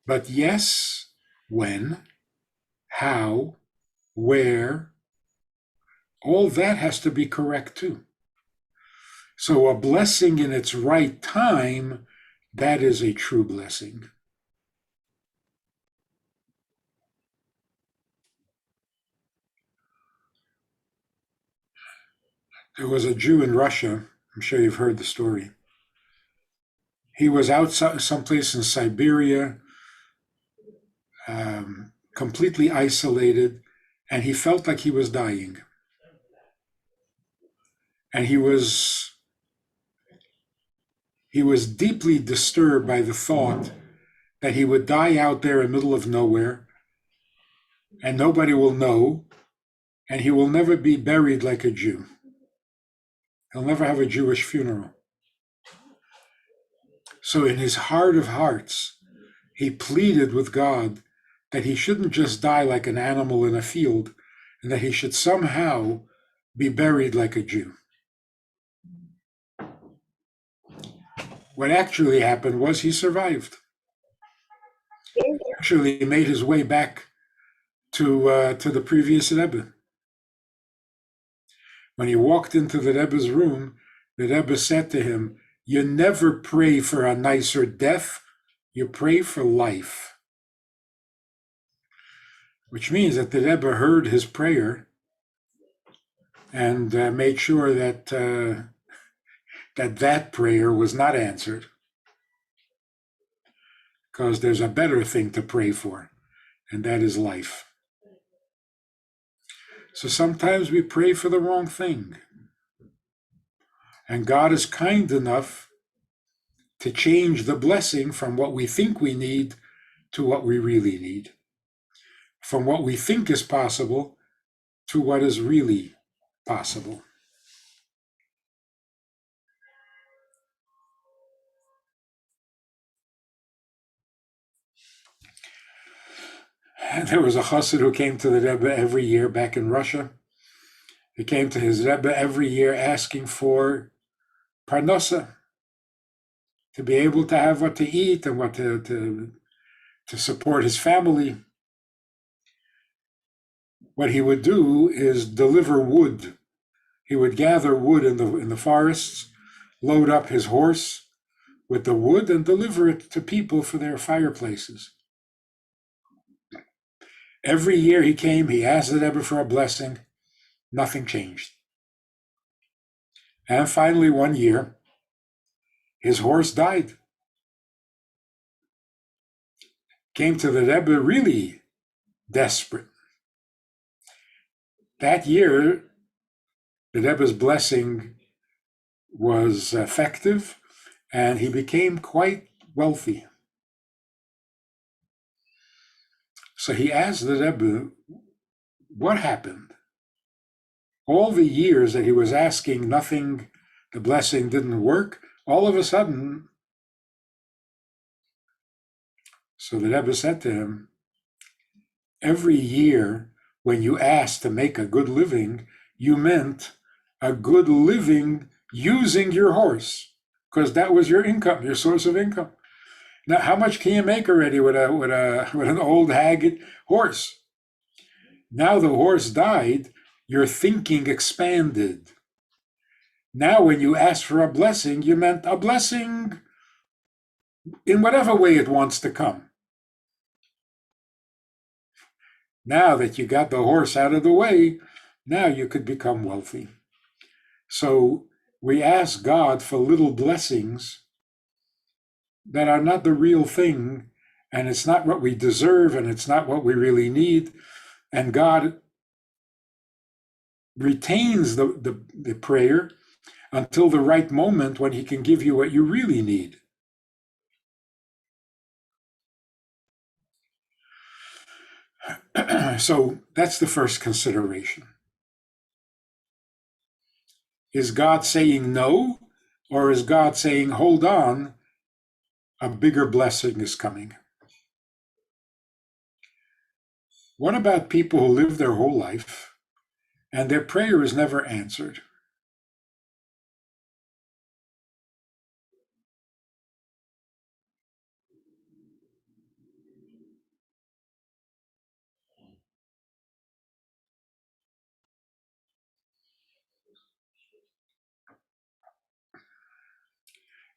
But yes, when, how, where, all that has to be correct too. So a blessing in its right time, that is a true blessing. There was a Jew in Russia. I'm sure you've heard the story. He was out someplace in Siberia, completely isolated, and he felt like he was dying. And he was deeply disturbed by the thought that he would die out there in the middle of nowhere, and nobody will know, and he will never be buried like a Jew. He'll never have a Jewish funeral. So in his heart of hearts, he pleaded with God that he shouldn't just die like an animal in a field, and that he should somehow be buried like a Jew. What actually happened was he survived. He actually made his way back to the previous Rebbe. When he walked into the Rebbe's room, the Rebbe said to him, "You never pray for a nicer death, you pray for life." Which means that the Rebbe heard his prayer and made sure that that prayer was not answered, because there's a better thing to pray for, and that is life. So sometimes we pray for the wrong thing. And God is kind enough to change the blessing from what we think we need to what we really need, from what we think is possible to what is really possible. And there was a chassid who came to the Rebbe every year back in Russia. He came to his Rebbe every year asking for parnasa, to be able to have what to eat and what to support his family. What he would do is deliver wood. He would gather wood in the forests, load up his horse with the wood, and deliver it to people for their fireplaces. Every year he came, he asked the Rebbe for a blessing. Nothing changed. And finally, one year, his horse died. Came to the Rebbe really desperate. That year, the Rebbe's blessing was effective, and he became quite wealthy. So he asked the Rebbe, what happened? All the years that he was asking, nothing, the blessing didn't work. All of a sudden, so the Rebbe said to him, every year when you asked to make a good living, you meant a good living using your horse, because that was your income, your source of income. Now, how much can you make already with an old haggard horse? Now the horse died, your thinking expanded. Now, when you asked for a blessing, you meant a blessing in whatever way it wants to come. Now that you got the horse out of the way, now you could become wealthy. So we ask God for little blessings that are not the real thing, and it's not what we deserve, and it's not what we really need. And God retains the prayer until the right moment when he can give you what you really need. So that's the first consideration. Is God saying no, or is God saying, hold on, a bigger blessing is coming? What about people who live their whole life and their prayer is never answered?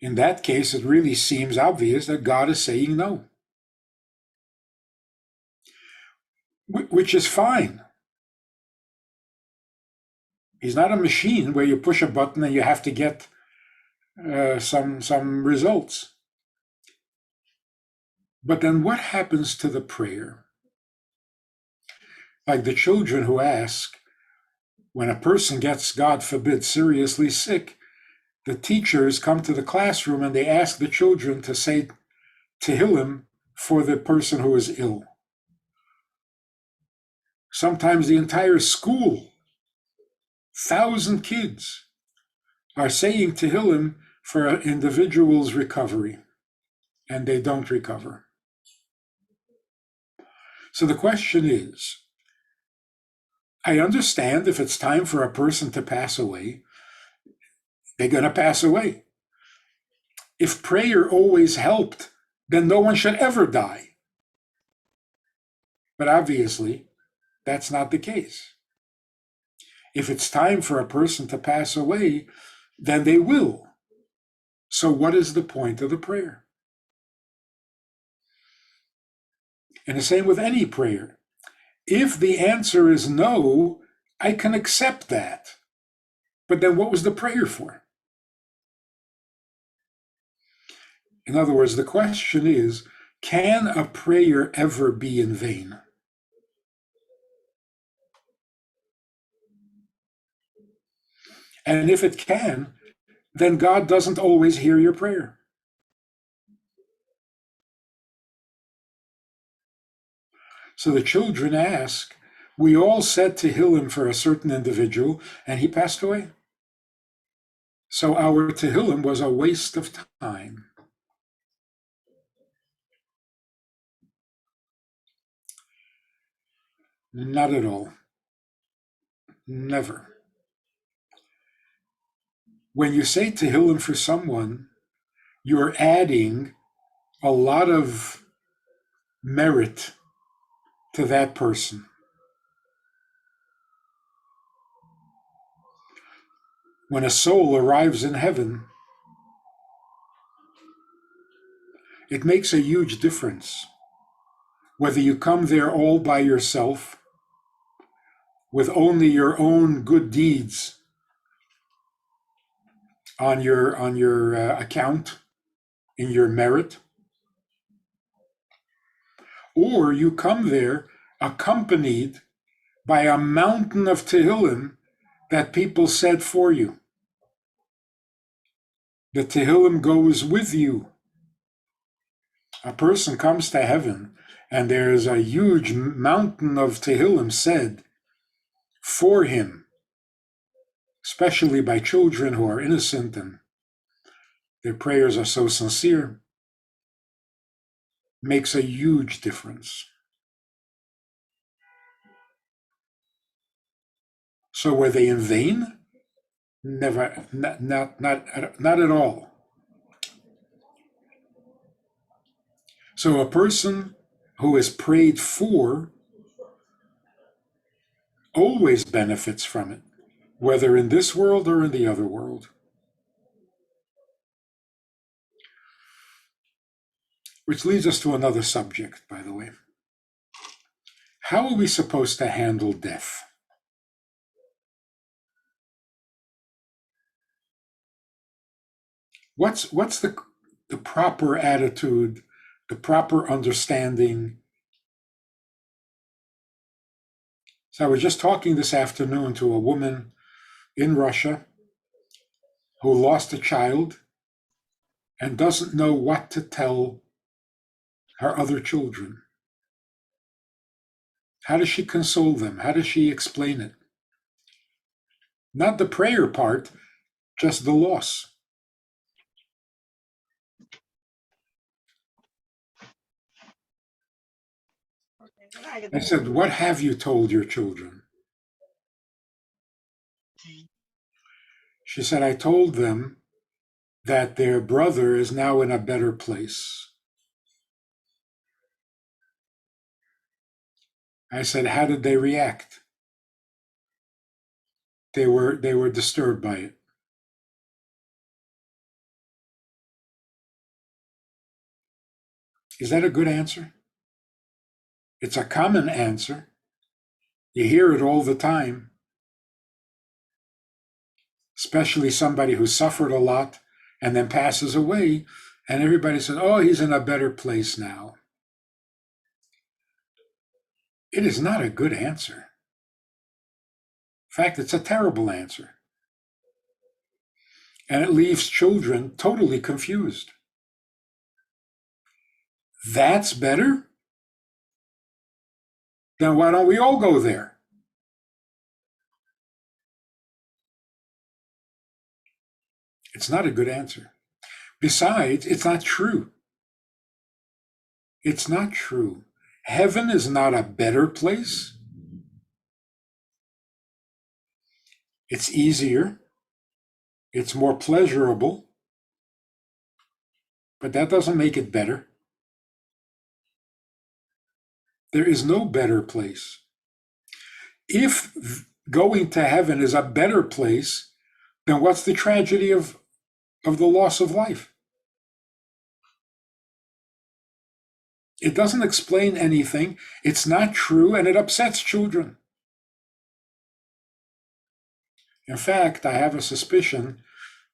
In that case, it really seems obvious that God is saying no, which is fine. He's not a machine where you push a button and you have to get some results. But then what happens to the prayer? Like the children who ask, when a person gets, God forbid, seriously sick, the teachers come to the classroom and they ask the children to say Tehillim for the person who is ill. Sometimes the entire school, 1,000 kids, are saying Tehillim for an individual's recovery, and they don't recover. So the question is, I understand if it's time for a person to pass away, they're going to pass away. If prayer always helped, then no one should ever die. But obviously, that's not the case. If it's time for a person to pass away, then they will. So what is the point of the prayer? And the same with any prayer. If the answer is no, I can accept that. But then what was the prayer for? In other words, the question is, can a prayer ever be in vain? And if it can, then God doesn't always hear your prayer. So the children ask, we all said Tehillim for a certain individual, and he passed away. So our Tehillim was a waste of time. Not at all. Never. When you say Tehillim for someone, you're adding a lot of merit to that person. When a soul arrives in heaven, it makes a huge difference. Whether you come there all by yourself, with only your own good deeds on your account, in your merit, or you come there accompanied by a mountain of Tehillim that people said for you. The Tehillim goes with you. A person comes to heaven and there's a huge mountain of Tehillim said for him, especially by children who are innocent and their prayers are so sincere, makes a huge difference. So were they in vain? Never, not at all. So a person who is prayed for always benefits from it, whether in this world or in the other world. Which leads us to another subject, by the way. How are we supposed to handle death? What's the proper attitude, the proper understanding? So I was just talking this afternoon to a woman in Russia who lost a child and doesn't know what to tell her other children. How does she console them? How does she explain it? Not the prayer part, just the loss. I said, what have you told your children? She said, I told them that their brother is now in a better place. I said, how did they react? They were disturbed by it. Is that a good answer? It's a common answer. You hear it all the time, especially somebody who suffered a lot and then passes away, and everybody says, oh, he's in a better place now. It is not a good answer. In fact, it's a terrible answer. And it leaves children totally confused. That's better? Then why don't we all go there? It's not a good answer. Besides, it's not true. It's not true. Heaven is not a better place. It's easier. It's more pleasurable. But that doesn't make it better. There is no better place. If going to heaven is a better place, then what's the tragedy of the loss of life? It doesn't explain anything. It's not true, and it upsets children. In fact, I have a suspicion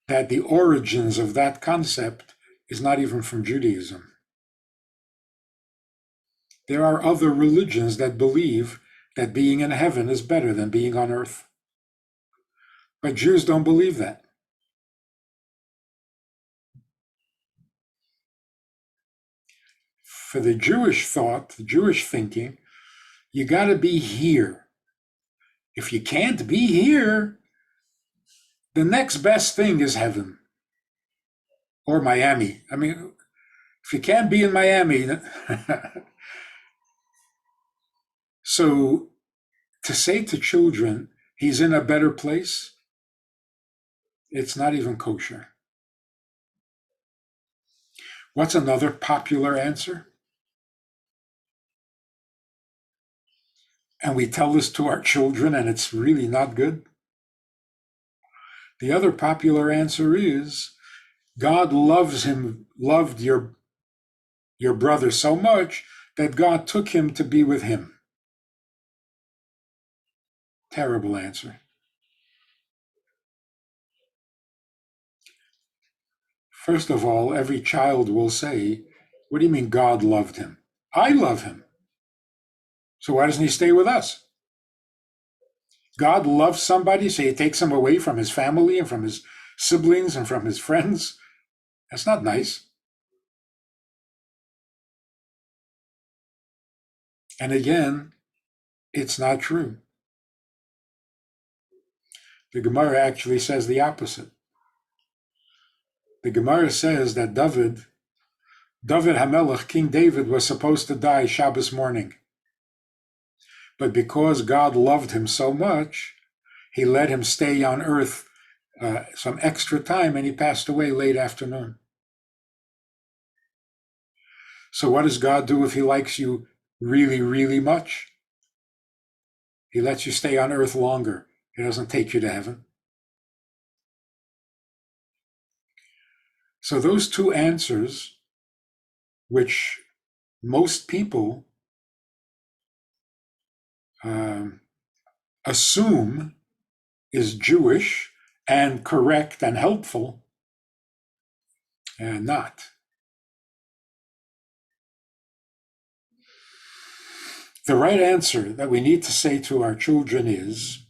that the origins of that concept is not even from Judaism. There are other religions that believe that being in heaven is better than being on earth. But Jews don't believe that. For the Jewish thought, the Jewish thinking, you got to be here. If you can't be here, the next best thing is heaven or Miami. I mean, if you can't be in Miami, so to say to children, he's in a better place, it's not even kosher. What's another popular answer? And we tell this to our children, and it's really not good. The other popular answer is God loved your brother so much that God took him to be with him. Terrible answer. First of all, every child will say, what do you mean God loved him? I love him. So why doesn't he stay with us? God loves somebody, so he takes him away from his family and from his siblings and from his friends. That's not nice. And again, it's not true. The Gemara actually says the opposite. The Gemara says that David HaMelech, King David, was supposed to die Shabbos morning. But because God loved him so much, he let him stay on earth some extra time, and he passed away late afternoon. So what does God do if he likes you really, really much? He lets you stay on earth longer. He doesn't take you to heaven. So those two answers, which most people assume is Jewish and correct and helpful, and not. The right answer that we need to say to our children is,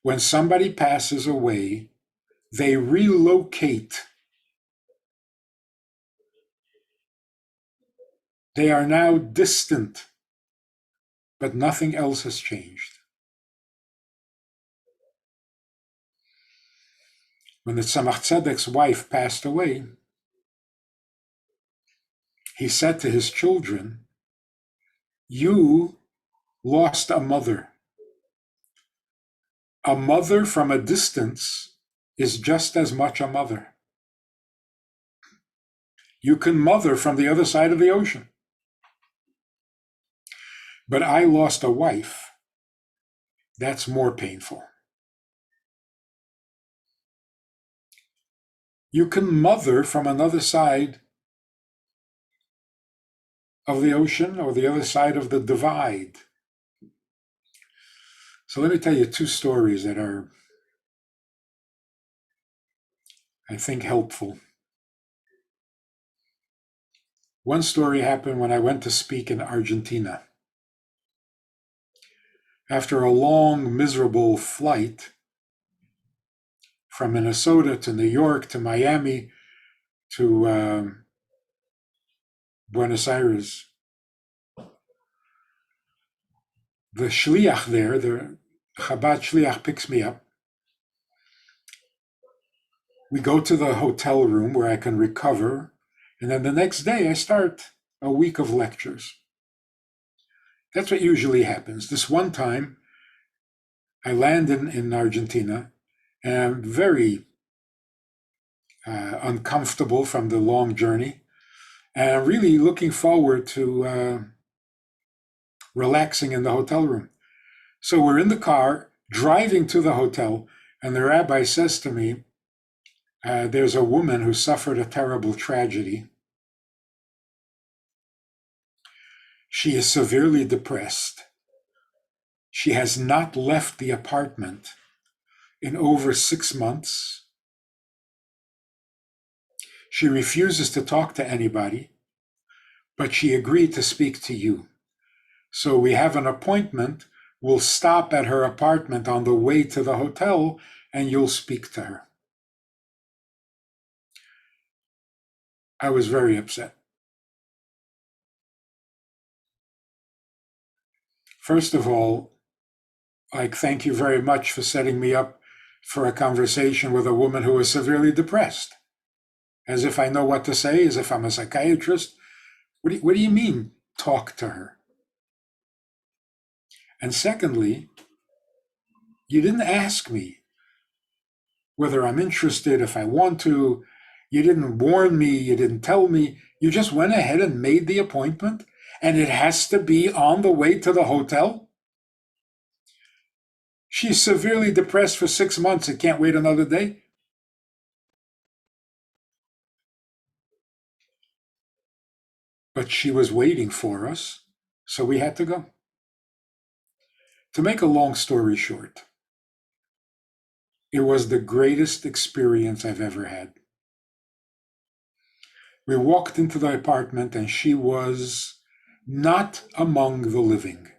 when somebody passes away, they relocate. They are now distant, but nothing else has changed. When the Tzemach Tzedek's wife passed away, he said to his children, you lost a mother. A mother from a distance is just as much a mother. You can mother from the other side of the ocean. But I lost a wife. That's more painful. You can mother from another side of the ocean or the other side of the divide. So let me tell you two stories that are, I think, helpful. One story happened when I went to speak in Argentina. After a long, miserable flight from Minnesota to New York to Miami to Buenos Aires, the shliach there, the Chabad shliach, picks me up. We go to the hotel room where I can recover, and then the next day I start a week of lectures. That's what usually happens. This one time, I land in Argentina, and I'm very uncomfortable from the long journey, and I'm really looking forward to relaxing in the hotel room. So we're in the car, driving to the hotel, and the rabbi says to me, there's a woman who suffered a terrible tragedy. She is severely depressed. She has not left the apartment in over 6 months. She refuses to talk to anybody, but she agreed to speak to you. So we have an appointment. We'll stop at her apartment on the way to the hotel, and you'll speak to her. I was very upset. First of all, thank you very much for setting me up for a conversation with a woman who is severely depressed. As if I know what to say, as if I'm a psychiatrist. What do you mean, talk to her? And secondly, you didn't ask me whether I'm interested, if I want to. You didn't warn me, you didn't tell me. You just went ahead and made the appointment, and it has to be on the way to the hotel? She's severely depressed for 6 months and can't wait another day? But she was waiting for us, so we had to go. To make a long story short, it was the greatest experience I've ever had. We walked into the apartment and she was not among the living.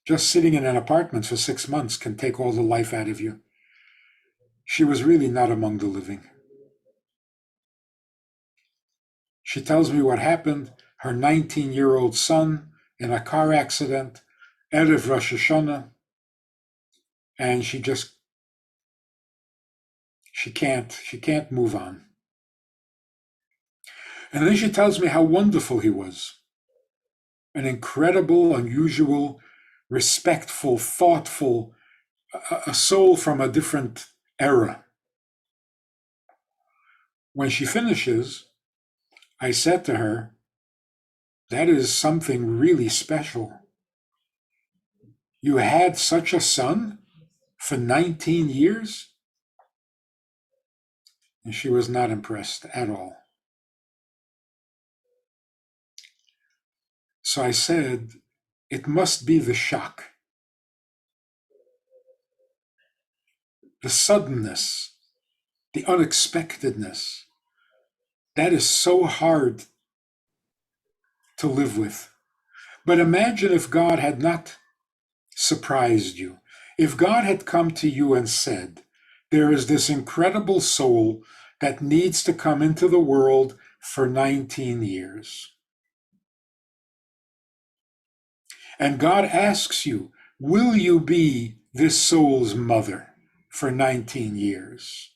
Just sitting in an apartment for 6 months can take all the life out of you. She was really not among the living. She tells me what happened. Her 19-year-old son in a car accident, Erev Rosh Hashanah, and she can't move on. And then she tells me how wonderful he was. An incredible, unusual, respectful, thoughtful, a soul from a different era. When she finishes, I said to her, that is something really special. You had such a son for 19 years? And she was not impressed at all. So I said, it must be the shock, the suddenness, the unexpectedness. That is so hard to live with. But imagine if God had not surprised you. If God had come to you and said, there is this incredible soul that needs to come into the world for 19 years. And God asks you, will you be this soul's mother for 19 years?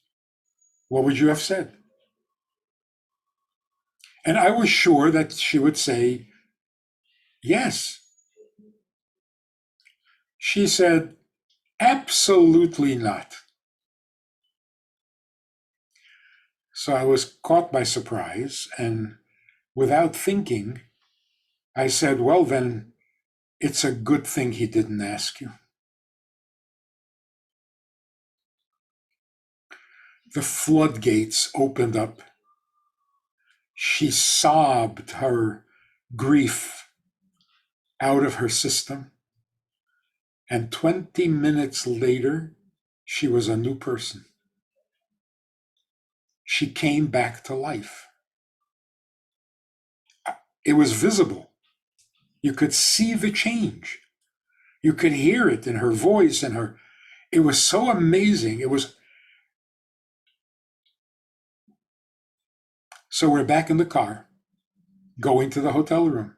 What would you have said? And I was sure that she would say, yes. She said, absolutely not. So I was caught by surprise, and without thinking, I said, well, then it's a good thing he didn't ask you. The floodgates opened up. She sobbed her grief out of her system. And 20 minutes later, she was a new person. She came back to life. It was visible. You could see the change. You could hear it in her voice and her. It was so amazing. It was. So we're back in the car, going to the hotel room.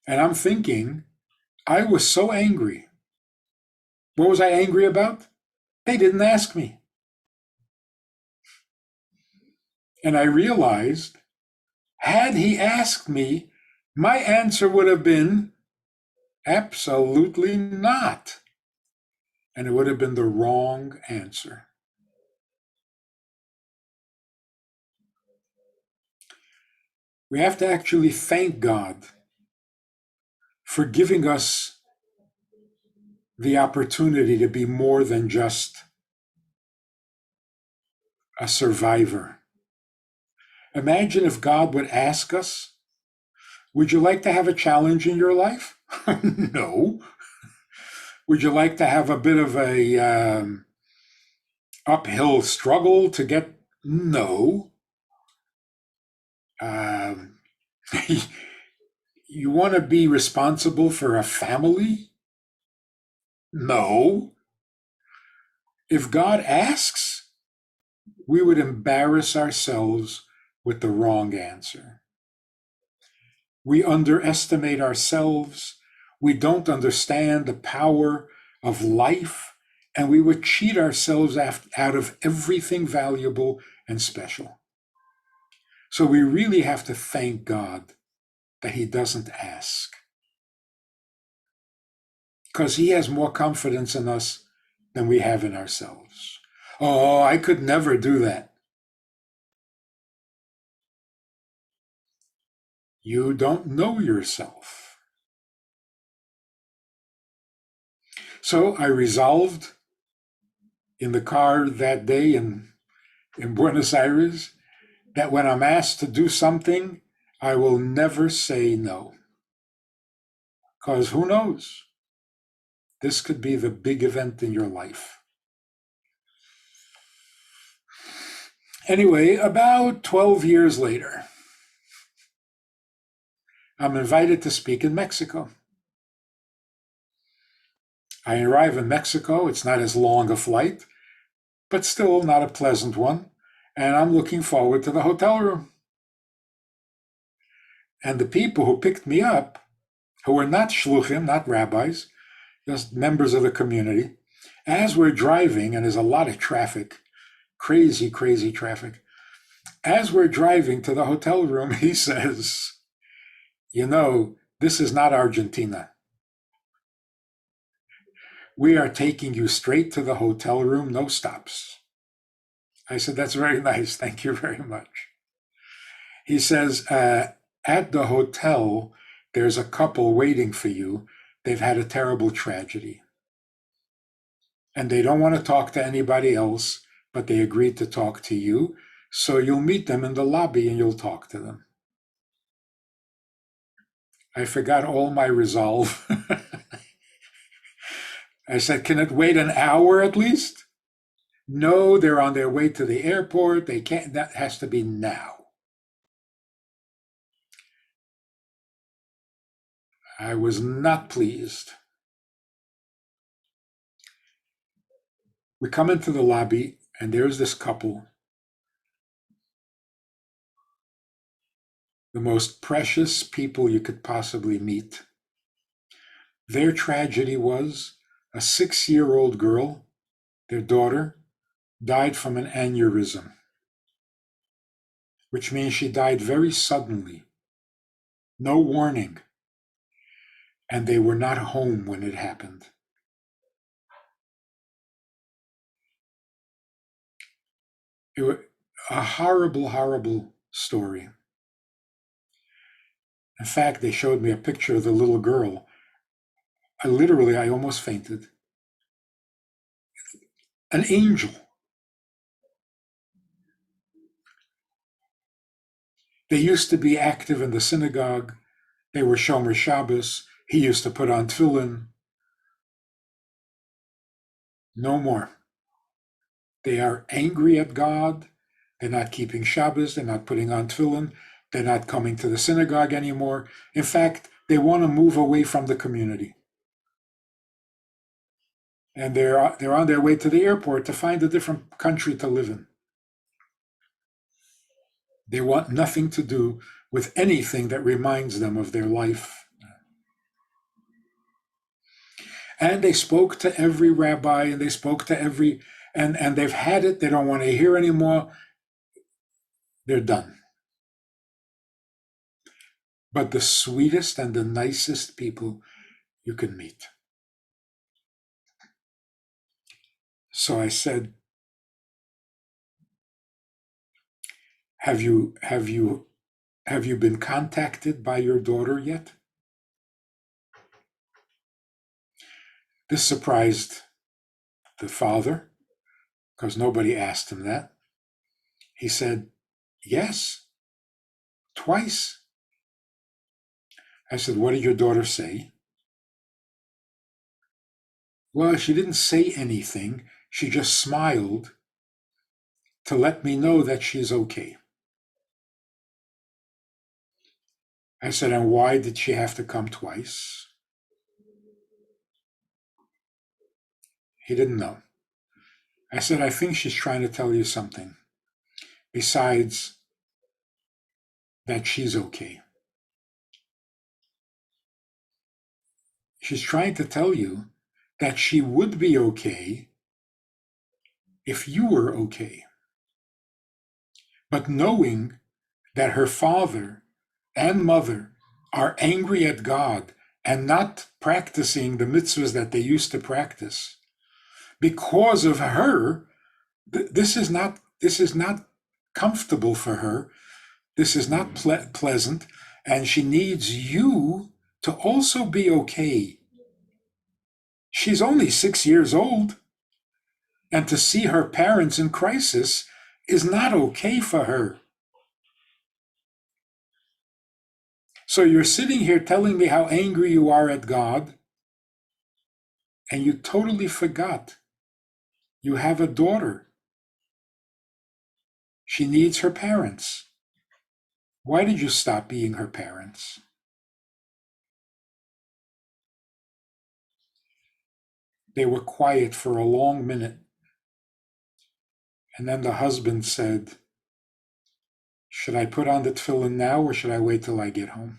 And I'm thinking, I was so angry. What was I angry about? They didn't ask me. And I realized, had he asked me, my answer would have been, absolutely not. And it would have been the wrong answer. We have to actually thank God for giving us the opportunity to be more than just a survivor. Imagine if God would ask us, would you like to have a challenge in your life? No. Would you like to have a bit of a uphill struggle to get? No. Um, you want to be responsible for a family? No. If God asks, we would embarrass ourselves with the wrong answer. We underestimate ourselves. We don't understand the power of life, and we would cheat ourselves out of everything valuable and special. So we really have to thank God that he doesn't ask, because he has more confidence in us than we have in ourselves. Oh, I could never do that. You don't know yourself. So I resolved in the car that day in Buenos Aires that when I'm asked to do something, I will never say no. Because who knows? This could be the big event in your life. Anyway, about 12 years later, I'm invited to speak in Mexico. I arrive in Mexico. It's not as long a flight, but still not a pleasant one. And I'm looking forward to the hotel room. And the people who picked me up, who were not shluchim, not rabbis, just members of the community, as we're driving, and there's a lot of traffic, crazy, crazy traffic. As we're driving to the hotel room, he says, you know, this is not Argentina. We are taking you straight to the hotel room, no stops. I said, that's very nice. Thank you very much. He says, at the hotel, there's a couple waiting for you. They've had a terrible tragedy. And they don't want to talk to anybody else, but they agreed to talk to you. So you'll meet them in the lobby and you'll talk to them. I forgot all my resolve. I said, can it wait an hour at least? No, they're on their way to the airport. They can't, that has to be now. I was not pleased. We come into the lobby, and there's this couple, the most precious people you could possibly meet. Their tragedy was a 6-year-old girl, their daughter, died from an aneurysm, which means she died very suddenly, no warning, and they were not home when it happened. It was a horrible, horrible story. In fact, they showed me a picture of the little girl. I almost fainted. An angel. They used to be active in the synagogue. They were Shomer Shabbos. He used to put on tefillin. No more. They are angry at God. They're not keeping Shabbos. They're not putting on tefillin. They're not coming to the synagogue anymore. In fact, they want to move away from the community. And they're on their way to the airport to find a different country to live in. They want nothing to do with anything that reminds them of their life. And they spoke to every rabbi, and they spoke to every, and they've had it. They don't want to hear anymore. They're done. But the sweetest and the nicest people you can meet. So I said, have you been contacted by your daughter yet? This surprised the father, because nobody asked him that. He said, yes, twice. I said, what did your daughter say? Well, she didn't say anything. She just smiled to let me know that she's okay. I said, and why did she have to come twice? He didn't know. I said, I think she's trying to tell you something besides that she's okay. She's trying to tell you that she would be okay if you were okay. But knowing that her father and mother are angry at God and not practicing the mitzvahs that they used to practice, because of her, this is not comfortable for her. This is not pleasant, and she needs you to also be okay. She's only 6 years old, and to see her parents in crisis is not okay for her. So you're sitting here telling me how angry you are at God, and you totally forgot you have a daughter. She needs her parents. Why did you stop being her parents? They were quiet for a long minute. And then the husband said, should I put on the tefillin now or should I wait till I get home?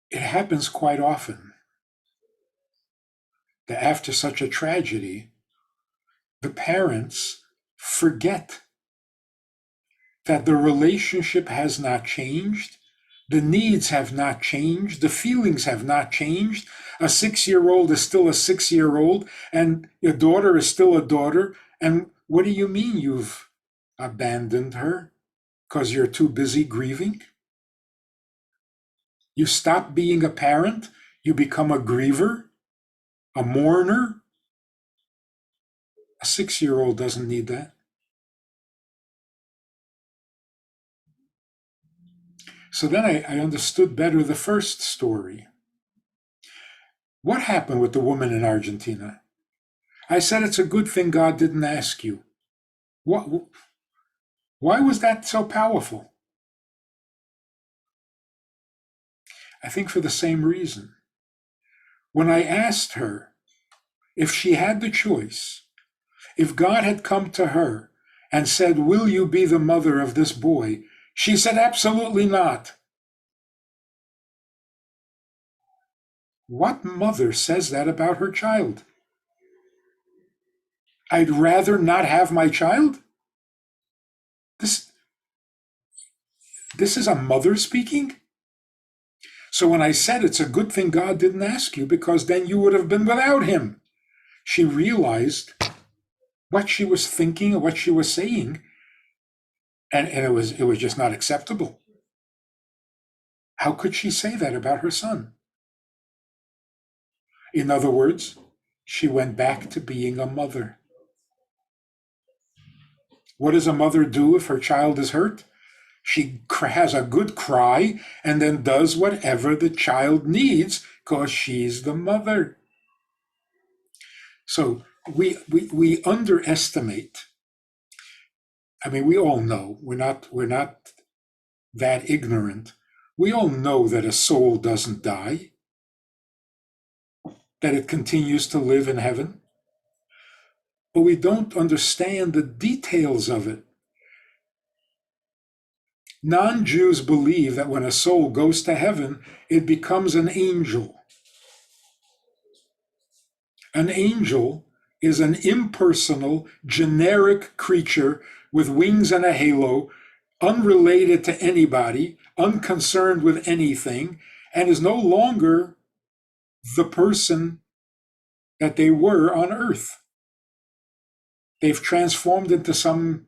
It happens quite often that after such a tragedy, the parents forget that the relationship has not changed, the needs have not changed, the feelings have not changed. A 6-year-old is still a 6-year-old, and your daughter is still a daughter. And what do you mean you've abandoned her? Because you're too busy grieving? You stop being a parent, you become a griever, a mourner. A 6-year-old doesn't need that. So then I understood better the first story. What happened with the woman in Argentina? I said it's a good thing God didn't ask you. Why was that so powerful? I think for the same reason. When I asked her if she had the choice, if God had come to her and said, will you be the mother of this boy? She said, absolutely not. What mother says that about her child? I'd rather not have my child? This is a mother speaking? So when I said it's a good thing God didn't ask you because then you would have been without him, she realized what she was thinking and what she was saying, and it was just not acceptable. How could she say that about her son? In other words, she went back to being a mother. What does a mother do if her child is hurt? She has a good cry and then does whatever the child needs because she's the mother. So we underestimate. I mean, we all know we're not that ignorant. We all know that a soul doesn't die, that it continues to live in heaven, but we don't understand the details of it. Non-Jews believe that when a soul goes to heaven, it becomes an angel. An angel is an impersonal, generic creature with wings and a halo, unrelated to anybody, unconcerned with anything, and is no longer the person that they were on earth. They've transformed into some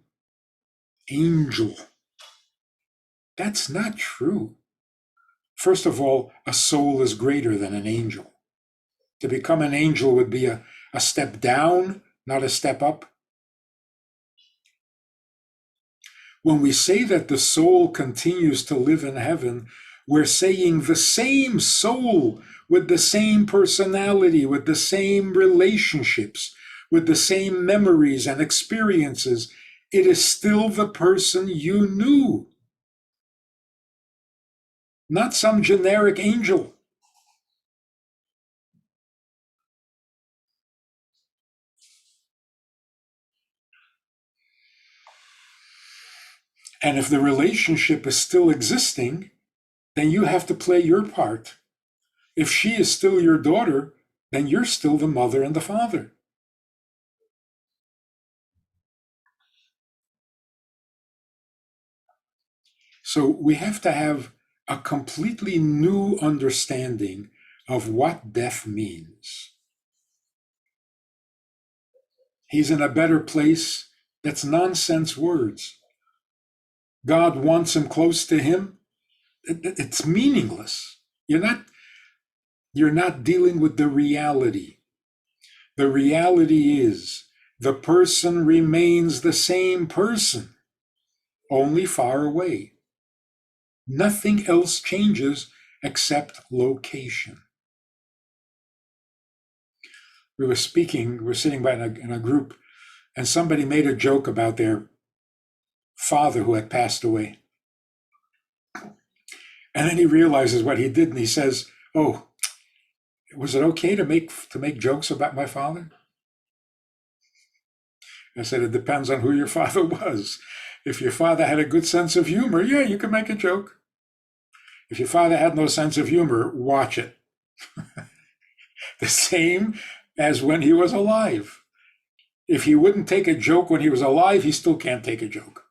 angel. That's not true. First of all, a soul is greater than an angel. To become an angel would be a step down, not a step up. When we say that the soul continues to live in heaven, we're saying the same soul with the same personality, with the same relationships, with the same memories and experiences. It is still the person you knew, not some generic angel. And if the relationship is still existing, then you have to play your part. If she is still your daughter, then you're still the mother and the father. So we have to have a completely new understanding of what death means. He's in a better place. That's nonsense words. God wants him close to him. It's meaningless. You're not dealing with the reality. The reality is the person remains the same person, only far away. Nothing else changes except location. We were sitting by in a group, and somebody made a joke about their father who had passed away. And then he realizes what he did, and he says, "Oh, was it okay to make jokes about my father?" I said, "It depends on who your father was. If your father had a good sense of humor, yeah, you can make a joke. If your father had no sense of humor, watch it." The same as when he was alive. If he wouldn't take a joke when he was alive, he still can't take a joke.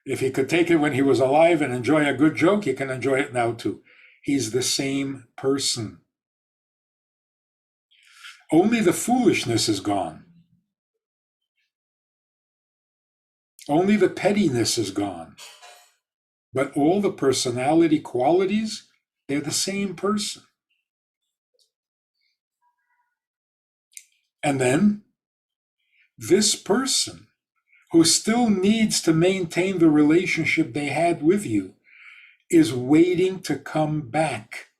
If he could take it when he was alive and enjoy a good joke, he can enjoy it now too. He's the same person. Only the foolishness is gone. Only the pettiness is gone. But all the personality qualities, they're the same person. And then this person who still needs to maintain the relationship they had with you is waiting to come back.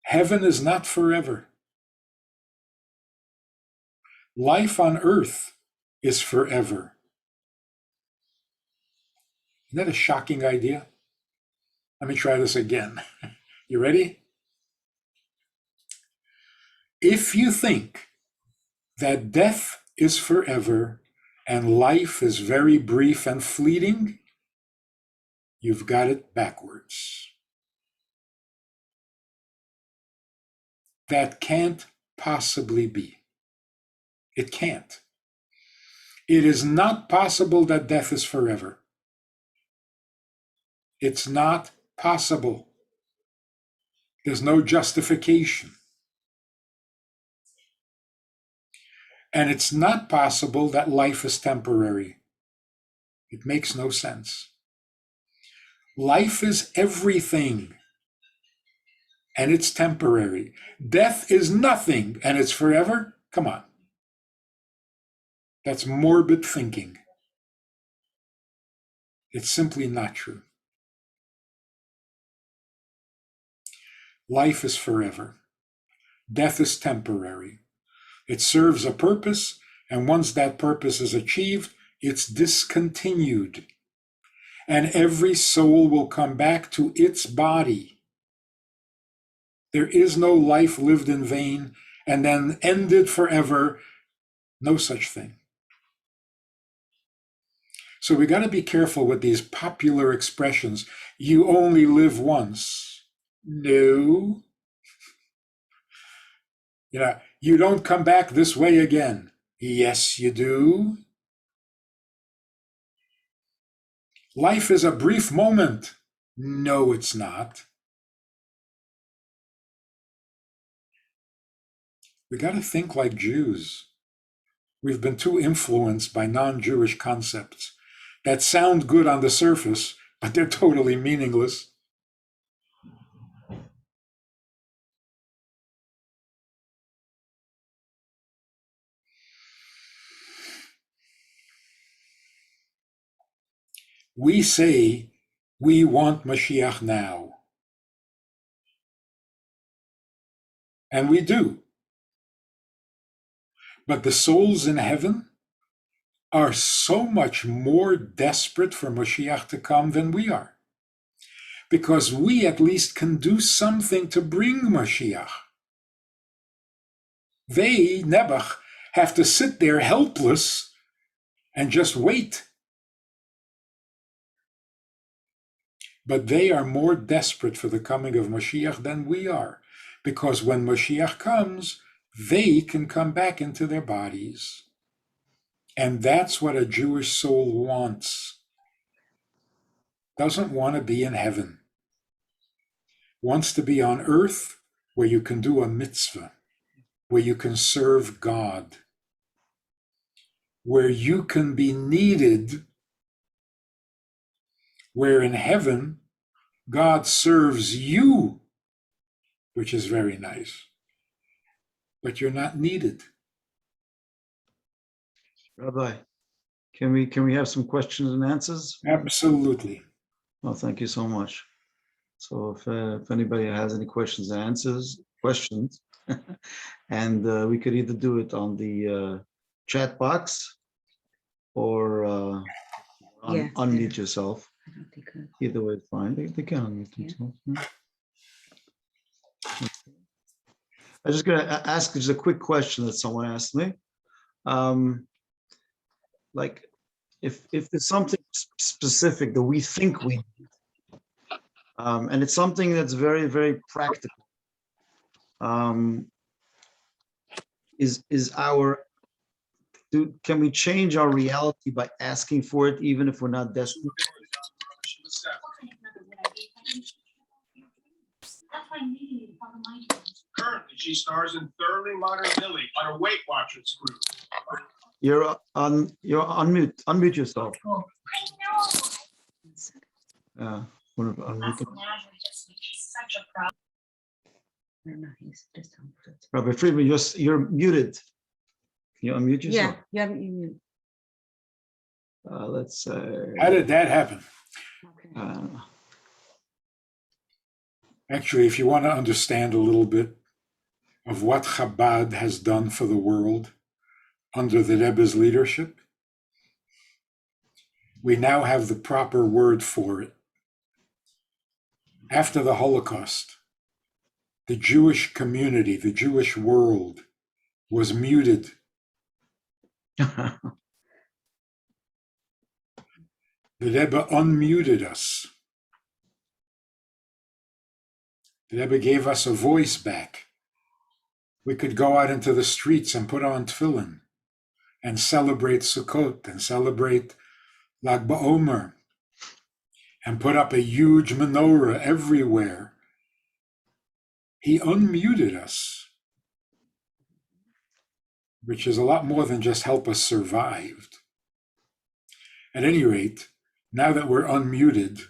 Heaven is not forever. Life on earth is forever. Isn't that a shocking idea? Let me try this again. You ready? If you think that death is forever and life is very brief and fleeting, you've got it backwards. That can't possibly be. It can't. It is not possible that death is forever. It's not possible. There's no justification. And it's not possible that life is temporary. It makes no sense. Life is everything, and it's temporary. Death is nothing, and it's forever? Come on. That's morbid thinking. It's simply not true. Life is forever. Death is temporary. It serves a purpose, and once that purpose is achieved, it's discontinued. And every soul will come back to its body. There is no life lived in vain and then ended forever. No such thing. So we got to be careful with these popular expressions. You only live once. No. You don't come back this way again. Yes, you do. Life is a brief moment. No, it's not. We got to think like Jews. We've been too influenced by non-Jewish concepts that sound good on the surface, but they're totally meaningless. We say we want Mashiach now. And we do. But the souls in heaven are so much more desperate for Mashiach to come than we are. Because we at least can do something to bring Mashiach. They, Nebuch, have to sit there helpless and just wait. But they are more desperate for the coming of Mashiach than we are. Because when Mashiach comes, they can come back into their bodies. And that's what a Jewish soul wants. Doesn't want to be in heaven. Wants to be on earth where you can do a mitzvah, where you can serve God, where you can be needed, where in heaven God serves you, which is very nice, but you're not needed. Rabbi, can we have some questions and answers? Absolutely. Well, thank you so much. So if anybody has any questions, and we could either do it on the chat box or unmute yourself. I don't think I- Either way, it's fine. They can unmute themselves. Yeah. I'm just going to ask just a quick question that someone asked me. Like, if there's something specific that we think we need, and it's something that's very, very practical, can we change our reality by asking for it, even if we're not desperate? Currently, she stars in Thoroughly Modern Millie on a Weight Watchers group. You're unmute. Unmute yourself. Yeah. I don't know, he's just on foot. Rabbi Friedman, you're muted. Can you unmute yourself? Yeah, you. Let's say. How did that happen? Okay. Actually, if you want to understand a little bit of what Chabad has done for the world under the Rebbe's leadership, we now have the proper word for it. After the Holocaust, the Jewish community, the Jewish world was muted. The Rebbe unmuted us. The Rebbe gave us a voice back. We could go out into the streets and put on tefillin and celebrate Sukkot and celebrate Lag BaOmer and put up a huge menorah everywhere. He unmuted us, which is a lot more than just help us survive. At any rate, now that we're unmuted,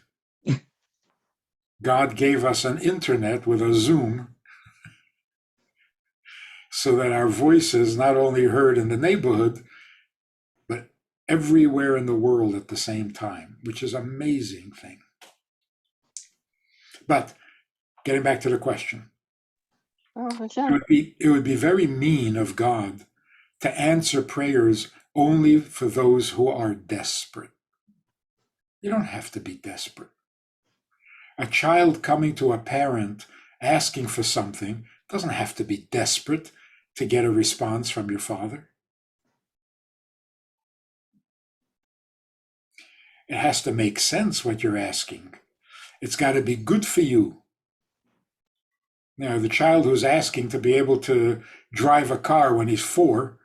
God gave us an internet with a Zoom so that our voices not only heard in the neighborhood, everywhere in the world at the same time, which is an amazing thing. But getting back to the question, it would be very mean of God to answer prayers only for those who are desperate. You don't have to be desperate. A child coming to a parent asking for something doesn't have to be desperate to get a response from your father. It has to make sense what you're asking. It's got to be good for you. Now, the child who's asking to be able to drive a car when he's 4,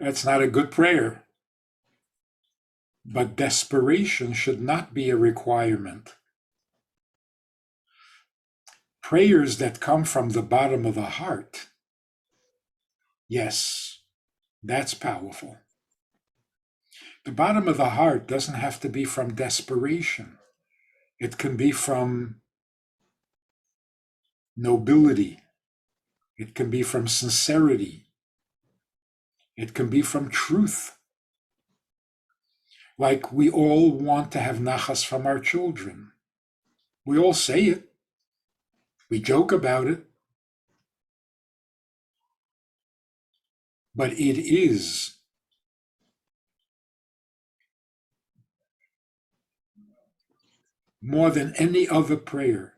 that's not a good prayer. But desperation should not be a requirement. Prayers that come from the bottom of the heart, yes, that's powerful. The bottom of the heart doesn't have to be from desperation. It can be from nobility. It can be from sincerity. It can be from truth. Like we all want to have nachas from our children. We all say it. We joke about it. But it is more than any other prayer.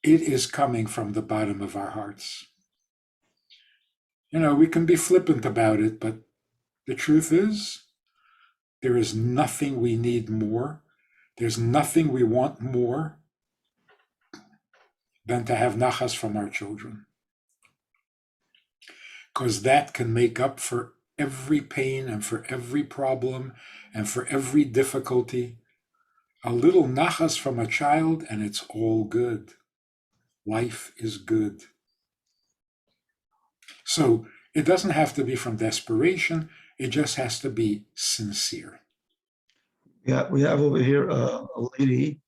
It is coming from the bottom of our hearts. You know, we can be flippant about it, but the truth is, there is nothing we need more. There's nothing we want more than to have nachas from our children. Because that can make up for every pain and for every problem and for every difficulty. A little nachas from a child and it's all good. Life is good. So it doesn't have to be from desperation. It just has to be sincere. Yeah, we have over here a lady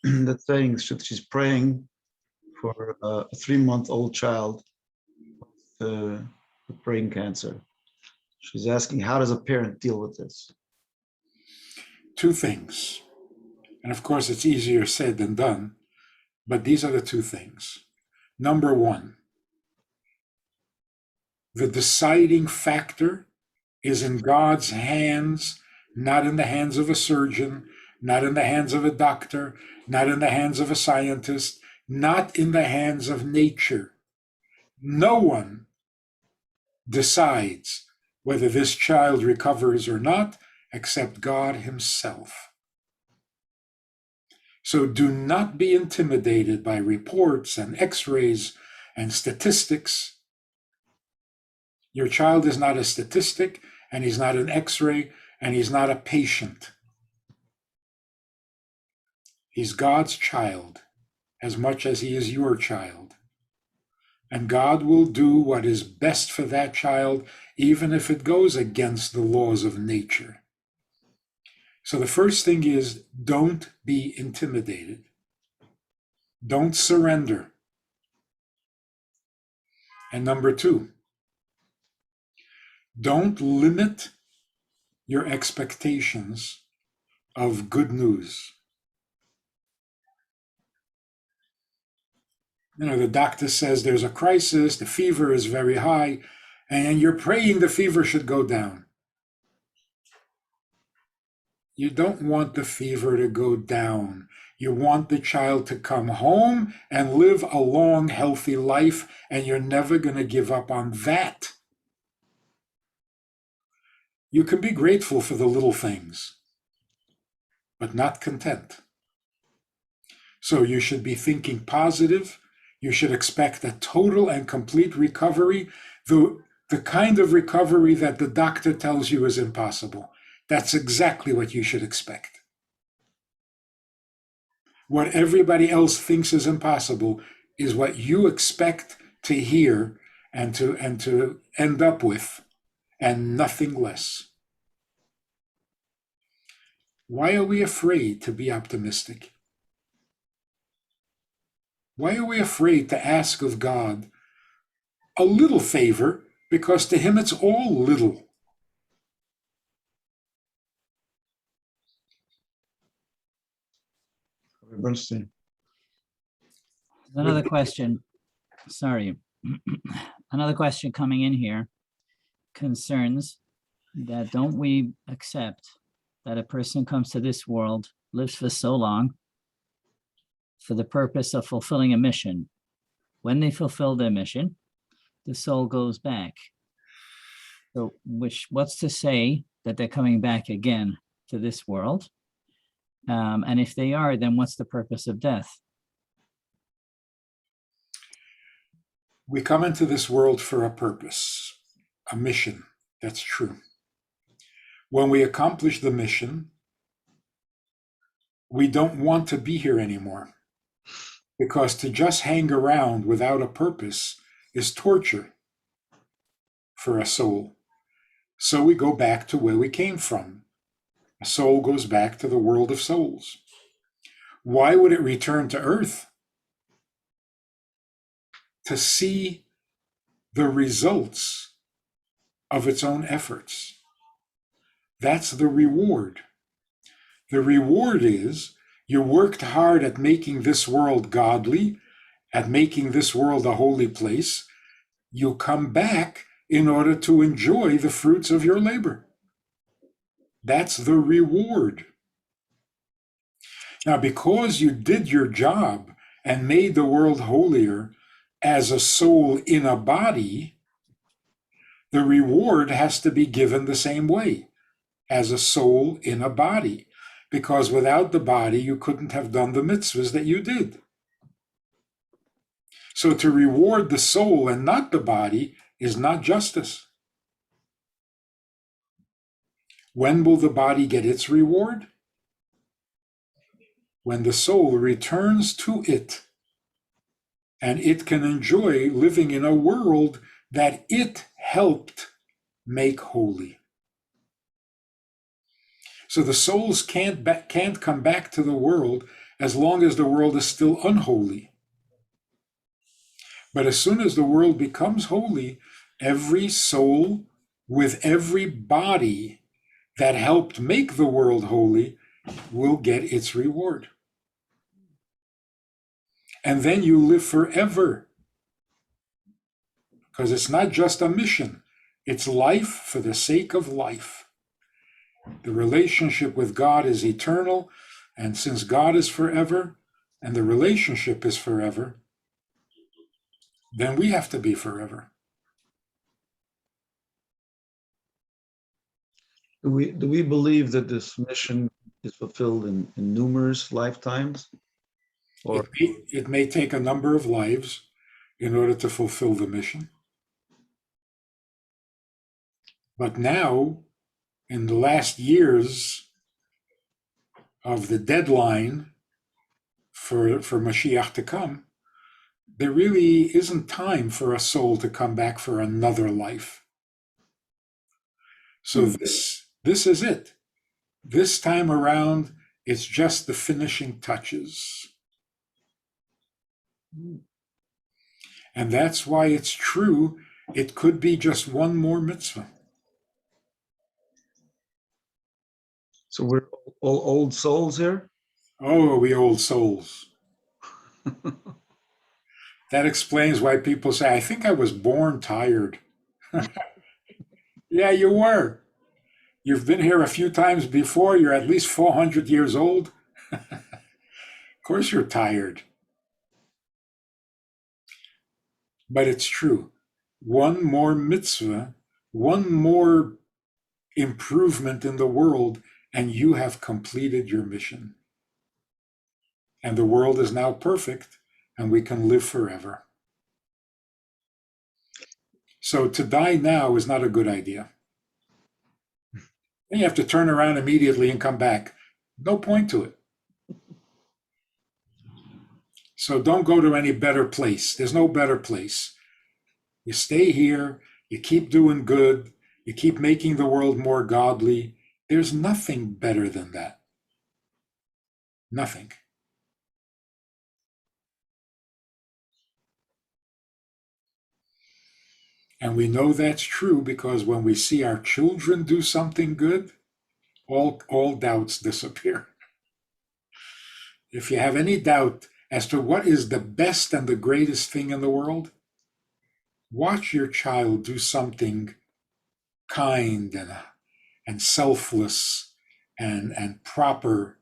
that's saying she's praying for a 3-month-old child with brain cancer. She's asking, how does a parent deal with this? 2 things. And of course, it's easier said than done, but these are the 2 things. Number 1, the deciding factor is in God's hands, not in the hands of a surgeon, not in the hands of a doctor, not in the hands of a scientist, not in the hands of nature. No one decides whether this child recovers or not, except God himself. So do not be intimidated by reports and x-rays and statistics. Your child is not a statistic, and he's not an x-ray, and he's not a patient. He's God's child as much as he is your child. And God will do what is best for that child, even if it goes against the laws of nature. So the first thing is, don't be intimidated. Don't surrender. And number 2, don't limit your expectations of good news. You know, the doctor says there's a crisis, the fever is very high, and you're praying the fever should go down. You don't want the fever to go down. You want the child to come home and live a long, healthy life, and you're never going to give up on that. You can be grateful for the little things, but not content. So you should be thinking positive. You should expect a total and complete recovery, the kind of recovery that the doctor tells you is impossible. That's exactly what you should expect. What everybody else thinks is impossible is what you expect to hear and to end up with, and nothing less. Why are we afraid to be optimistic? Why are we afraid to ask of God a little favor, because to him it's all little? Bernstein. Another question. Sorry. Another question coming in here concerns that don't we accept that a person comes to this world, lives for so long for the purpose of fulfilling a mission. When they fulfill their mission, the soul goes back. So what's to say that they're coming back again to this world? And if they are, then what's the purpose of death? We come into this world for a purpose, a mission. That's true. When we accomplish the mission, we don't want to be here anymore, because to just hang around without a purpose is torture for a soul. So we go back to where we came from. A soul goes back to the world of souls. Why would it return to earth? To see the results of its own efforts. That's the reward. The reward is you worked hard at making this world godly, at making this world a holy place. You come back in order to enjoy the fruits of your labor. That's the reward. Now, because you did your job and made the world holier as a soul in a body, the reward has to be given the same way, as a soul in a body, because without the body, you couldn't have done the mitzvahs that you did. So to reward the soul and not the body is not justice. When will the body get its reward? When the soul returns to it, and it can enjoy living in a world that it helped make holy. So the souls can't come back to the world as long as the world is still unholy. But as soon as the world becomes holy, every soul with every body that helped make the world holy will get its reward. And then you live forever. Because it's not just a mission, it's life for the sake of life. The relationship with God is eternal, and since God is forever, and the relationship is forever, then we have to be forever. Do we believe that this mission is fulfilled in numerous lifetimes? Or It may take a number of lives in order to fulfill the mission. But now, in the last years of the deadline for Mashiach to come, there really isn't time for a soul to come back for another life. So this is it. This time around, it's just the finishing touches. And that's why it's true, it could be just one more mitzvah. so we're all old souls here? Oh, we old souls. That explains why people say, I think I was born tired. Yeah, you were. You've been here a few times before. You're at least 400 years old. Of course you're tired. But it's true. One more mitzvah, one more improvement in the world, and you have completed your mission. And the world is now perfect, and we can live forever. So to die now is not a good idea. Then you have to turn around immediately and come back. No point to it. So don't go to any better place. There's no better place. You stay here, you keep doing good, you keep making the world more godly. There's nothing better than that. Nothing. And we know that's true because when we see our children do something good, all doubts disappear. if you have any doubt as to what is the best and the greatest thing in the world, watch your child do something kind and selfless and proper.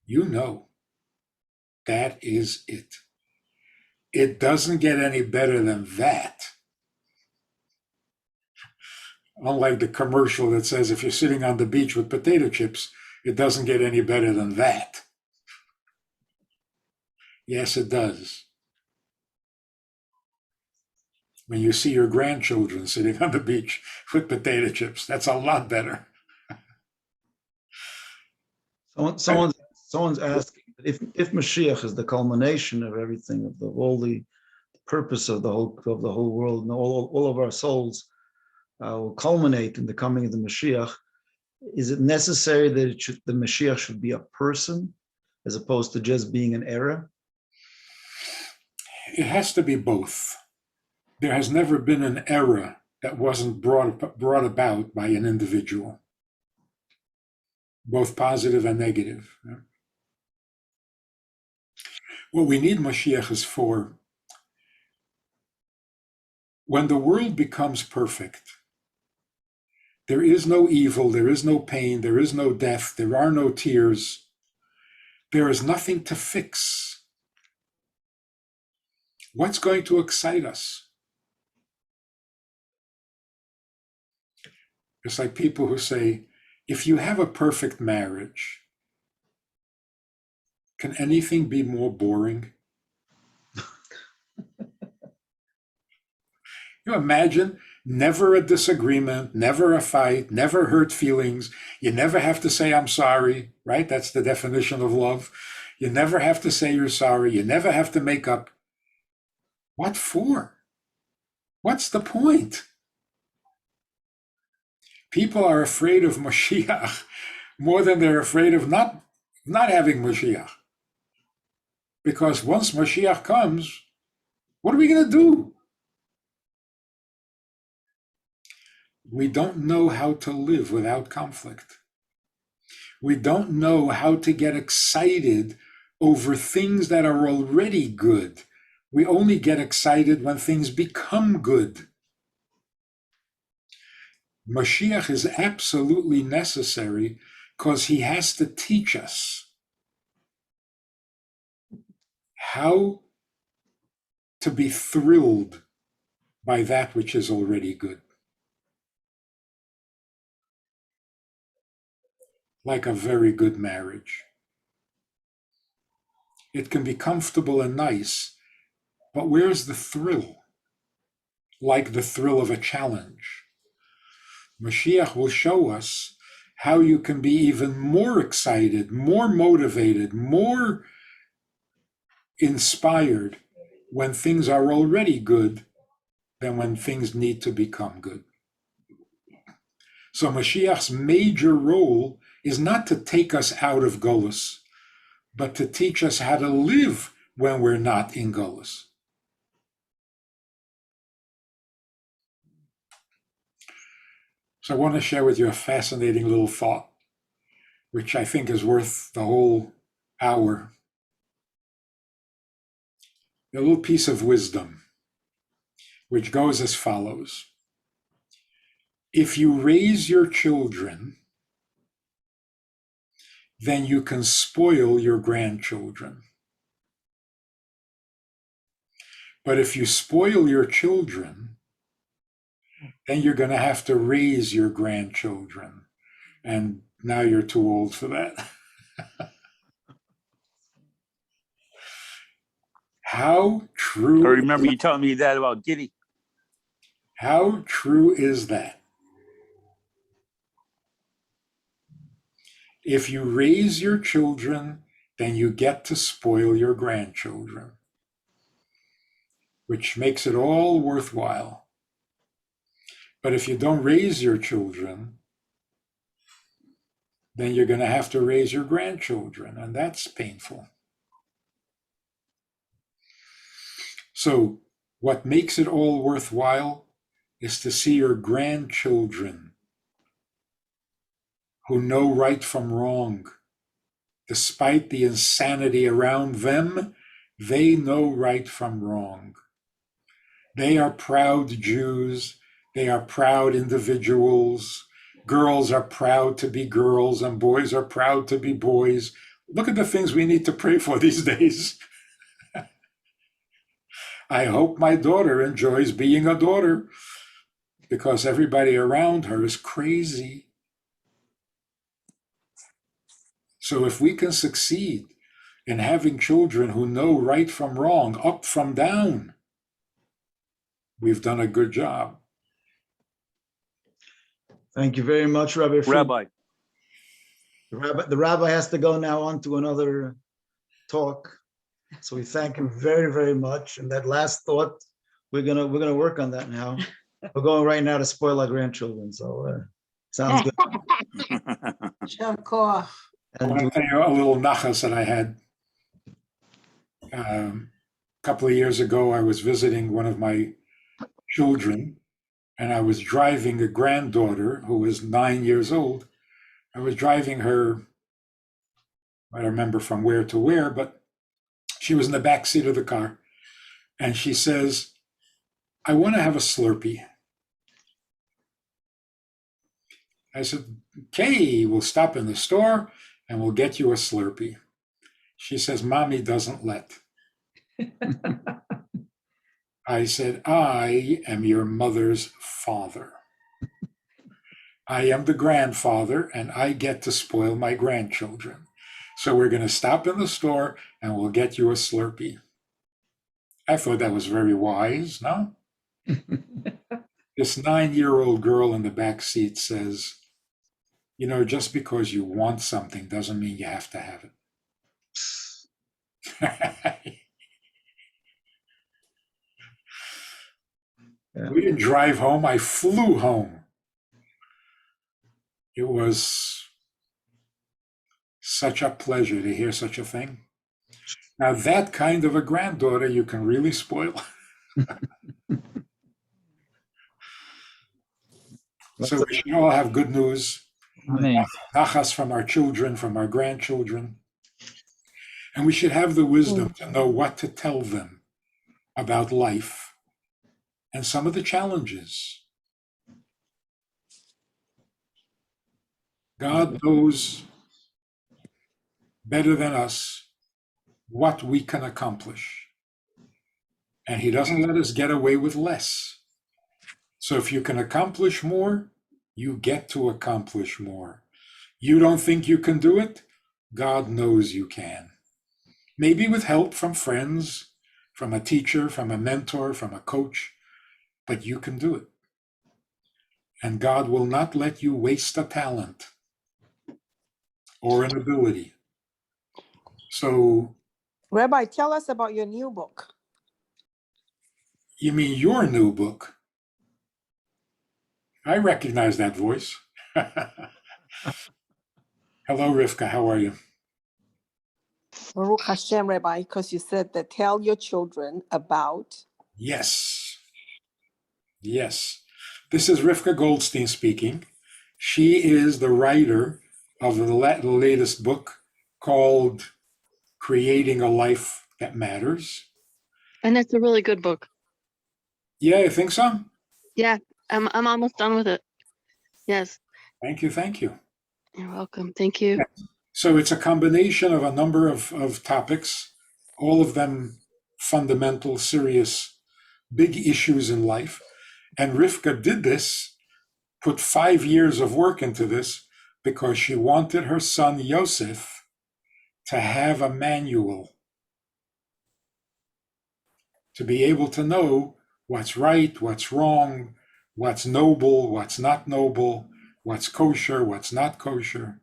You know, that is it. It doesn't get any better than that. Unlike the commercial that says if you're sitting on the beach with potato chips, it doesn't get any better than that. Yes, it does. When you see your grandchildren sitting on the beach with potato chips, that's a lot better. Someone's asking if Mashiach is the culmination of everything, of all the purpose of the whole world, and all of our souls will culminate in the coming of the Mashiach. Is it necessary that the Mashiach should be a person as opposed to just being an era? It has to be both. There has never been an era that wasn't brought about by an individual, both positive and negative. What we need Mashiach is for when the world becomes perfect. There is no evil, there is no pain, there is no death, there are no tears. There is nothing to fix. What's going to excite us? It's like people who say, if you have a perfect marriage, can anything be more boring? You imagine never a disagreement, never a fight, never hurt feelings. You never have to say, I'm sorry, right? That's the definition of love. You never have to say you're sorry. You never have to make up. What for? What's the point? People are afraid of Mashiach more than they're afraid of not having Mashiach. Because once Mashiach comes, what are we going to do? We don't know how to live without conflict. We don't know how to get excited over things that are already good. We only get excited when things become good. Mashiach is absolutely necessary because he has to teach us how to be thrilled by that which is already good. Like a very good marriage. It can be comfortable and nice, but where's the thrill? Like the thrill of a challenge. Mashiach will show us how you can be even more excited, more motivated, more inspired when things are already good than when things need to become good. So Mashiach's major role is not to take us out of Golus, but to teach us how to live when we're not in Golus. So I want to share with you a fascinating little thought, which I think is worth the whole hour. A little piece of wisdom, which goes as follows. If you raise your children, then you can spoil your grandchildren. But if you spoil your children, then you're going to have to raise your grandchildren. And now you're too old for that. How true. I remember you telling me that about Giddy. How true is that? If you raise your children, then you get to spoil your grandchildren, which makes it all worthwhile. But if you don't raise your children, then you're going to have to raise your grandchildren, and that's painful. So what makes it all worthwhile is to see your grandchildren who know right from wrong, despite the insanity around them, they know right from wrong. They are proud Jews. They are proud individuals. Girls are proud to be girls, and boys are proud to be boys. Look at the things we need to pray for these days. I hope my daughter enjoys being a daughter, because everybody around her is crazy. So if we can succeed in having children who know right from wrong, up from down, we've done a good job. Thank you very much, Rabbi Friedman. Rabbi, The rabbi has to go now on to another talk. So we thank him very, very much. And that last thought, we're gonna work on that now. We're going right now to spoil our grandchildren. So sounds good. I want to tell you a little nachas that I had. A couple of years ago, I was visiting one of my children, and I was driving a granddaughter who was 9 years old. I was driving her, I don't remember from where to where, but she was in the back seat of the car. And she says, I want to have a Slurpee. I said, okay, we'll stop in the store and we'll get you a Slurpee. She says, Mommy doesn't let. I said, I am your mother's father. I am the grandfather and I get to spoil my grandchildren. So we're going to stop in the store and we'll get you a Slurpee. I thought that was very wise, no? This 9-year-old girl in the back seat says, you know, just because you want something doesn't mean you have to have it. Yeah. We didn't drive home, I flew home. It was such a pleasure to hear such a thing. Now that kind of a granddaughter you can really spoil. So we should all have good news. Amen. Nachas from our children, from our grandchildren. And we should have the wisdom to know what to tell them about life and some of the challenges. God knows better than us what we can accomplish. And he doesn't let us get away with less. So if you can accomplish more, you get to accomplish more. You don't think you can do it? God knows you can. Maybe with help from friends, from a teacher, from a mentor, from a coach, but you can do it. And God will not let you waste a talent or an ability. So, Rabbi, tell us about your new book. you mean your new book? I recognize that voice. Hello, Rivka, how are you? Baruch Hashem, Rabbi, because you said that tell your children about. Yes. Yes. This is Rivka Goldstein speaking. She is the writer of the latest book called Creating a Life That Matters. And it's a really good book. Yeah, I think so. Yeah, I'm almost done with it. Yes, Thank you. Thank you. you're welcome. Thank you. So it's a combination of a number of topics, all of them fundamental, serious, big issues in life. And Rivka did this, put 5 years of work into this, because she wanted her son Yosef to have a manual, to be able to know what's right, what's wrong, what's noble, what's not noble, what's kosher, what's not kosher,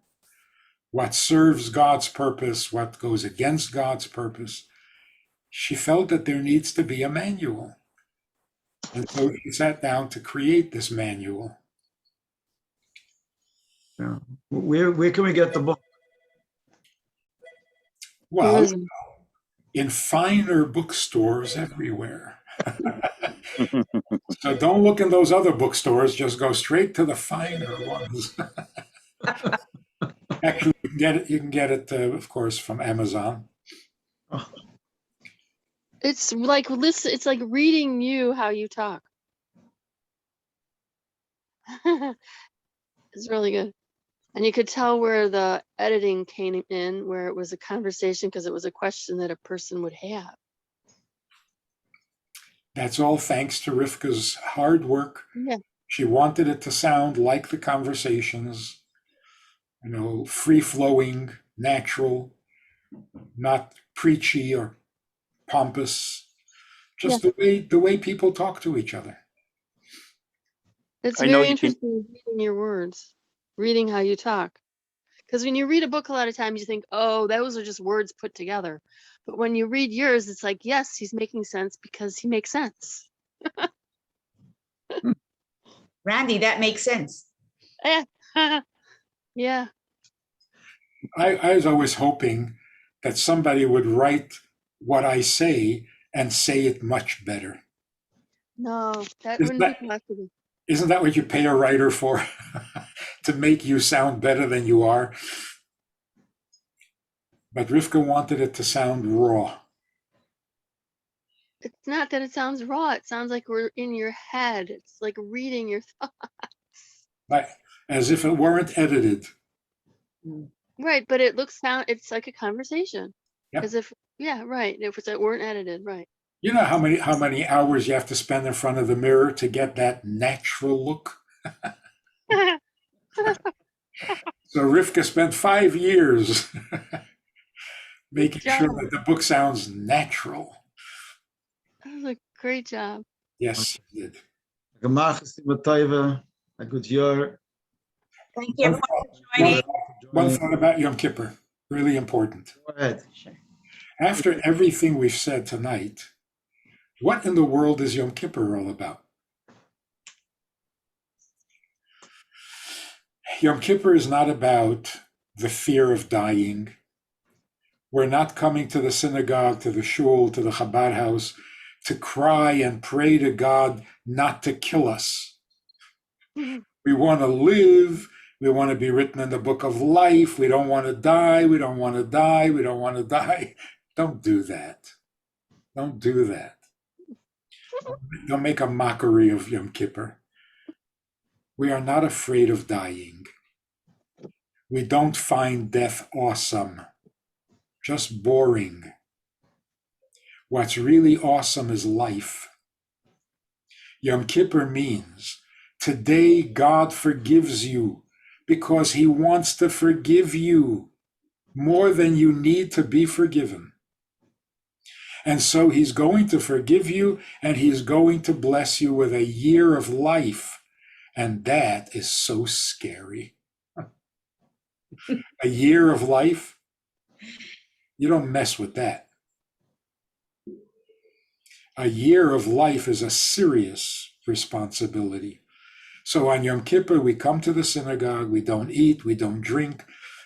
what serves God's purpose, what goes against God's purpose. She felt that there needs to be a manual. And so she sat down to create this manual. Yeah. Where can we get the book? Well, in finer bookstores everywhere. So don't look in those other bookstores, just go straight to the finer ones. Actually, you can get it. You can get it, of course, from Amazon. Oh, It's like listen. It's like reading you how you talk. It's really good. And you could tell where the editing came in, where it was a conversation because it was a question that a person would have. That's all thanks to Rivka's hard work. Yeah. She wanted it to sound like the conversations, free flowing, natural, not preachy or pompous, just the way people talk to each other. It's I know very you can. interesting reading your words, reading how you talk. Because when you read a book, a lot of times you think, oh, those are just words put together. But when you read yours, it's like, yes, he's making sense because he makes sense. Randy, that makes sense. Yeah. Yeah. I was always hoping that somebody would write what I say and say it much better. No, that Isn't wouldn't be possible. Isn't that what you pay a writer for? To make you sound better than you are? But Rivka wanted it to sound raw. It's not that it sounds raw. It sounds like we're in your head. It's like reading your thoughts. As if it weren't edited. Right, but it's like a conversation. Yeah. As if, yeah, right. If it weren't edited, right. You know how many hours you have to spend in front of the mirror to get that natural look? So Rivka spent 5 years making sure that the book sounds natural. That was a great job. Yes, it did. Gemach Taiva, a good year. Thank you everyone for joining. One thought about Yom Kippur, really important. Go ahead. After everything we've said tonight, what in the world is Yom Kippur all about? Yom Kippur is not about the fear of dying. We're not coming to the synagogue, to the Shul, to the Chabad house to cry and pray to God not to kill us. We want to live. We want to be written in the book of life. We don't want to die. We don't want to die. We don't want to die. Don't do that. Don't do that. Don't make a mockery of Yom Kippur. We are not afraid of dying. We don't find death awesome, just boring. What's really awesome is life. Yom Kippur means today God forgives you because he wants to forgive you more than you need to be forgiven. And so he's going to forgive you and he's going to bless you with a year of life. And that is so scary. A year of life, you don't mess with that. A year of life is a serious responsibility. So on Yom Kippur, we come to the synagogue, we don't eat, we don't drink.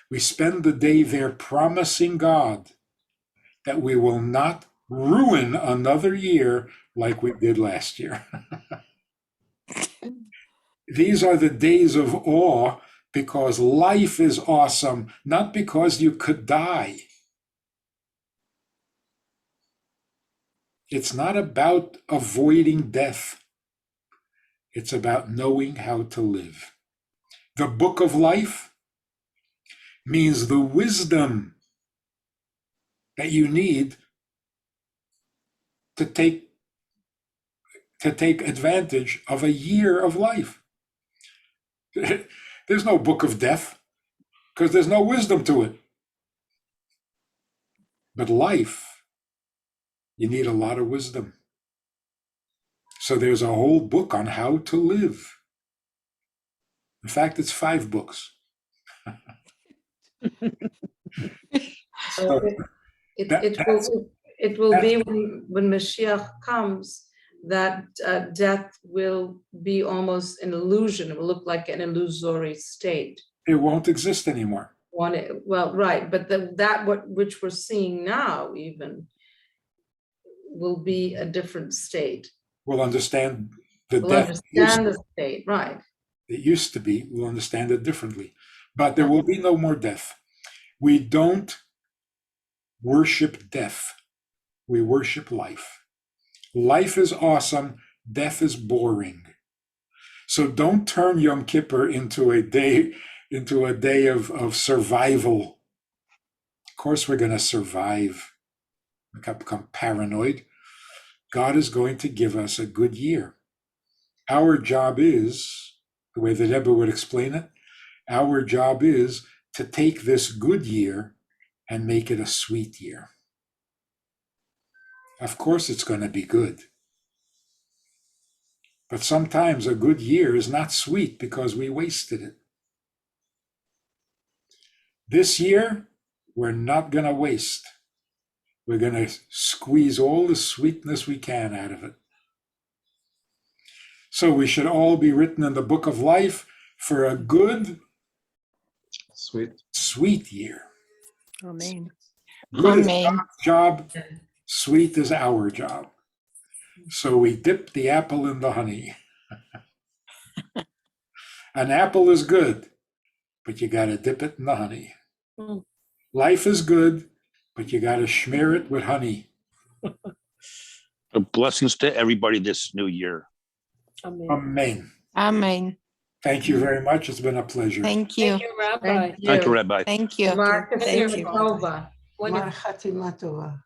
We spend the day there promising God that we will not ruin another year like we did last year. These are the days of awe because life is awesome, not because you could die. It's not about avoiding death. It's about knowing how to live. The book of life means the wisdom that you need to take advantage of a year of life. There's no book of death because there's no wisdom to it. But life, you need a lot of wisdom. So there's a whole book on how to live. In fact, it's 5 books. So it will be when Mashiach comes that death will be almost an illusion. It will look like an illusory state. It won't exist anymore. Well, right, but which we're seeing now even will be a different state. We'll understand the We'll death. understand the state, right. It used to be, we'll understand it differently. But there will be no more death. We don't worship death. We worship life. Life is awesome. Death is boring. So don't turn Yom Kippur into a day of survival. Of course, we're going to survive. We become paranoid. God is going to give us a good year. Our job is, the way the Rebbe would explain it, our job is to take this good year and make it a sweet year. Of course, it's going to be good. But sometimes a good year is not sweet because we wasted it. This year, we're not going to waste. We're going to squeeze all the sweetness we can out of it. So we should all be written in the book of life for a good, sweet year. Amen. Good is Amen. God's job, sweet is our job. So we dip the apple in the honey. An apple is good, but you got to dip it in the honey. Mm. Life is good, but you got to smear it with honey. Blessings to everybody this new year. Amen. Amen. Amen. Thank you very much. It's been a pleasure. Thank you. Thank you, Rabbi. Thank you, Rabbi. Thank you. Mark, Thank you. Tova.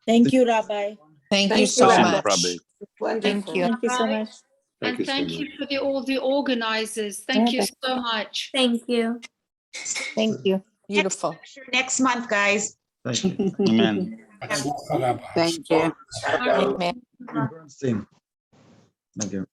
Thank you, Rabbi. Thank Thank you you, so Blessings, Rabbi. much. Rabbi. Thank you. Thank you so much. And thank you for all the organizers. Thank you so much. Thank you. Thank you. Beautiful. Next month, guys. Thank you. Amen. Thank you. Amen. Bernstein. Thank you.